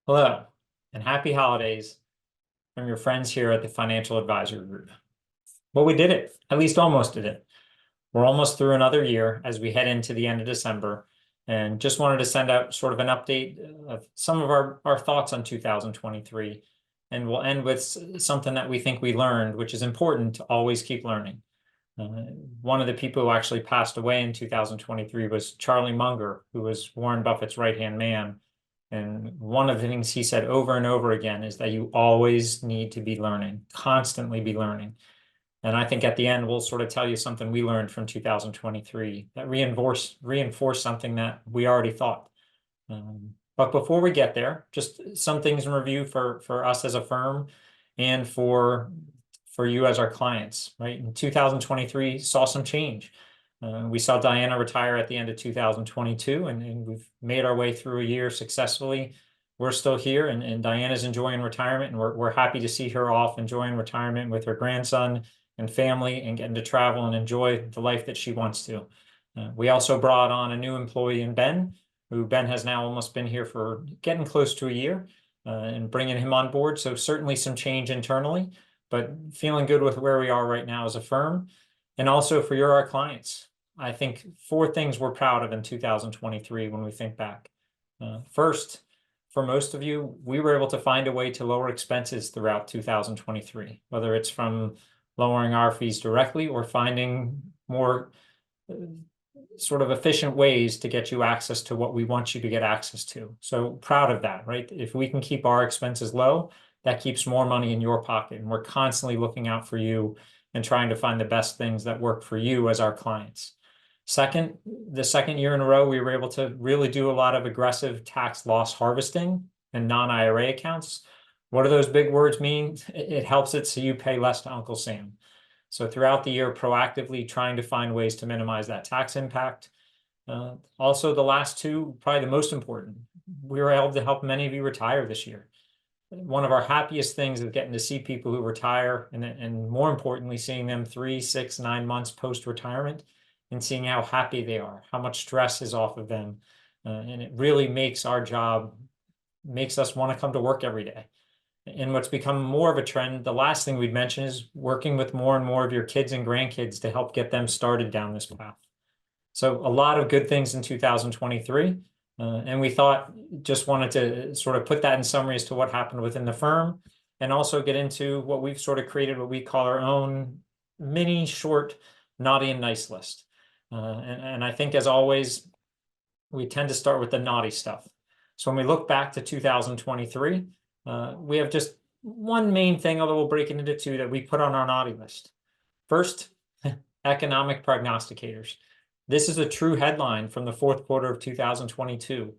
Hello, and happy holidays from your friends here at the Financial Advisory Group. Well, we did it, at least almost did it. We're almost through another year as we head into the end of December, and just wanted to send out sort of an update of some of our thoughts on 2023. And we'll end with something that we think we learned, which is important to always keep learning. Uh, One of the people who actually passed away in 2023 was Charlie Munger, who was Warren Buffett's right-hand man. And one of the things he said over and over again is that you always need to be learning, constantly be learning. And I think at the end, we'll sort of tell you something we learned from 2023 that reinforce something that we already thought. But before we get there, just some things in review for us as a firm and for you as our clients, right? In 2023 saw some change. We saw Diana retire at the end of 2022, and we've made our way through a year successfully. We're still here, and Diana's enjoying retirement, and we're happy to see her off enjoying retirement with her grandson and family and getting to travel and enjoy the life that she wants to. We also brought on a new employee in Ben, who Ben has now almost been here for getting close to a year, and bringing him on board. So certainly some change internally, but feeling good with where we are right now as a firm. And also for our clients, I think four things we're proud of in 2023 when we think back. First, for most of you, we were able to find a way to lower expenses throughout 2023, whether it's from lowering our fees directly or finding more sort of efficient ways to get you access to what we want you to get access to. So proud of that, right? If we can keep our expenses low, that keeps more money in your pocket. And we're constantly looking out for you and trying to find the best things that work for you as our clients. Second, the second year in a row, we were able to really do a lot of aggressive tax loss harvesting and non-IRA accounts. What do those big words mean? It helps it so you pay less to Uncle Sam. So throughout the year, proactively trying to find ways to minimize that tax impact. Also, the last two, probably the most important, we were able to help many of you retire this year. One of our happiest things is getting to see people who retire and more importantly, seeing them 3, 6, 9 months post-retirement and seeing how happy they are, how much stress is off of them. And it really makes our job, makes us want to come to work every day. And what's become more of a trend, the last thing we'd mention is working with more and more of your kids and grandkids to help get them started down this path. So a lot of good things in 2023. And we thought, just wanted to sort of put that in summary as to what happened within the firm and also get into what we've sort of created, what we call our own mini short naughty and nice list. And I think as always, we tend to start with the naughty stuff. So when we look back to 2023, we have just one main thing, although we'll break it into two, that we put on our naughty list. First, economic prognosticators. This is a true headline from the fourth quarter of 2022,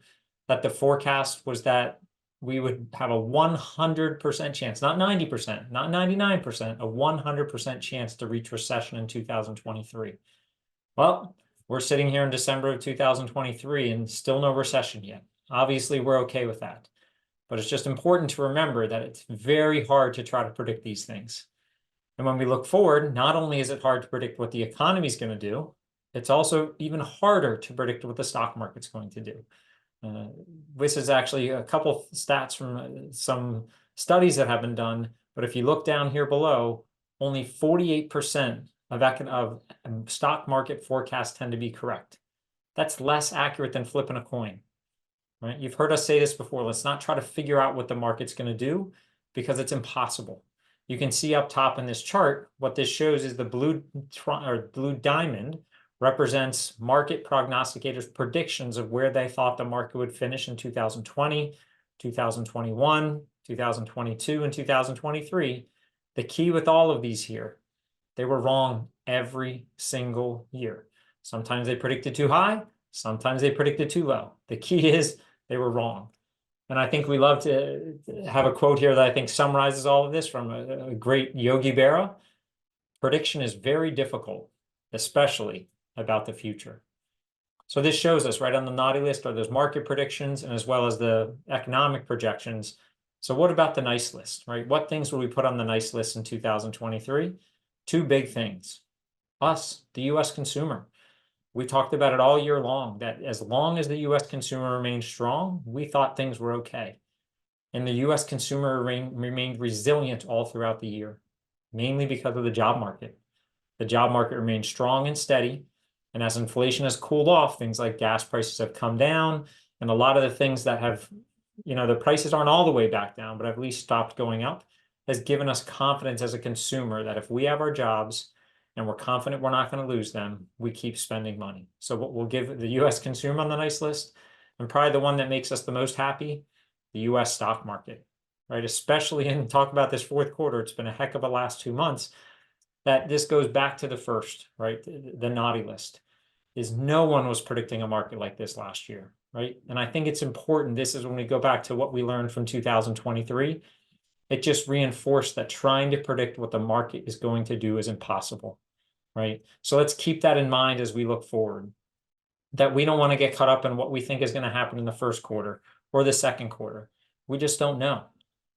that the forecast was that we would have a 100% chance, not 90%, not 99%, a 100% chance to reach recession in 2023. Well, we're sitting here in December of 2023 and still no recession yet. Obviously, we're okay with that. But it's just important to remember that it's very hard to try to predict these things. And when we look forward, not only is it hard to predict what the economy is going to do, it's also even harder to predict what the stock market's going to do. This is actually a couple stats from some studies that have been done. But if you look down here below, only 48% of stock market forecasts tend to be correct. That's less accurate than flipping a coin. Right? You've heard us say this before. Let's not try to figure out what the market's going to do because it's impossible. You can see up top in this chart, what this shows is the blue diamond represents market prognosticators' predictions of where they thought the market would finish in 2020, 2021, 2022, and 2023. The key with all of these here, they were wrong every single year. Sometimes they predicted too high, sometimes they predicted too low. The key is they were wrong. And I think we love to have a quote here that I think summarizes all of this from a great Yogi Berra. Prediction is very difficult, especially about the future. So this shows us right on the naughty list are those market predictions and as well as the economic projections. So what about the nice list, right? What things will we put on the nice list in 2023? Two big things. Us, the US consumer. We talked about it all year long, that as long as the US consumer remains strong, we thought things were okay. And the US consumer remained resilient all throughout the year, mainly because of the job market. The job market remained strong and steady. And as inflation has cooled off, things like gas prices have come down, and a lot of the things that have, the prices aren't all the way back down, but have at least stopped going up, has given us confidence as a consumer that if we have our jobs and we're confident we're not going to lose them, we keep spending money. So what we'll give the US consumer on the nice list, and probably the one that makes us the most happy, the US stock market, right? Especially in talk about this fourth quarter, it's been a heck of a last 2 months. That this goes back to the first, right? The naughty list is no one was predicting a market like this last year, right? And I think it's important. This is when we go back to what we learned from 2023. It just reinforced that trying to predict what the market is going to do is impossible, right? So let's keep that in mind as we look forward, that we don't want to get caught up in what we think is going to happen in the first quarter or the second quarter. We just don't know.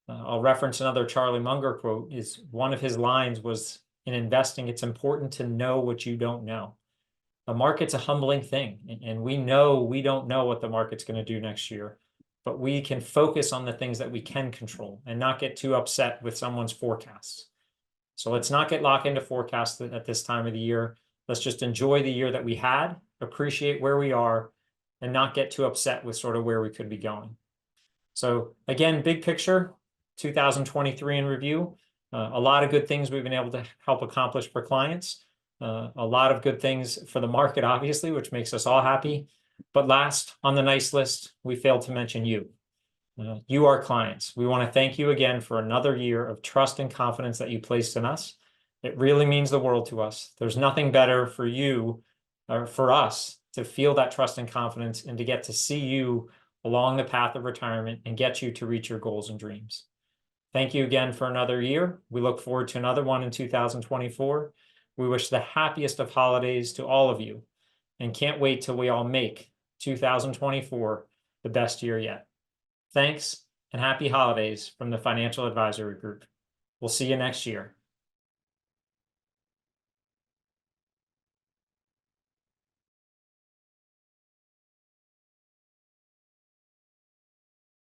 I'll reference another Charlie Munger quote. Is one of his lines was, in investing, it's important to know what you don't know. The market's a humbling thing, and we know we don't know what the market's going to do next year, but we can focus on the things that we can control and not get too upset with someone's forecasts. So let's not get locked into forecasts at this time of the year. Let's just enjoy the year that we had, appreciate where we are, and not get too upset with sort of where we could be going. So again, big picture, 2023 in review. A lot of good things we've been able to help accomplish for clients. A lot of good things for the market, obviously, which makes us all happy. But last on the nice list, we failed to mention you. You are clients. We want to thank you again for another year of trust and confidence that you placed in us. It really means the world to us. There's nothing better for you or for us to feel that trust and confidence and to get to see you along the path of retirement and get you to reach your goals and dreams. Thank you again for another year. We look forward to another one in 2024. We wish the happiest of holidays to all of you and can't wait till we all make 2024 the best year yet. Thanks and happy holidays from the Financial Advisory Group. We'll see you next year.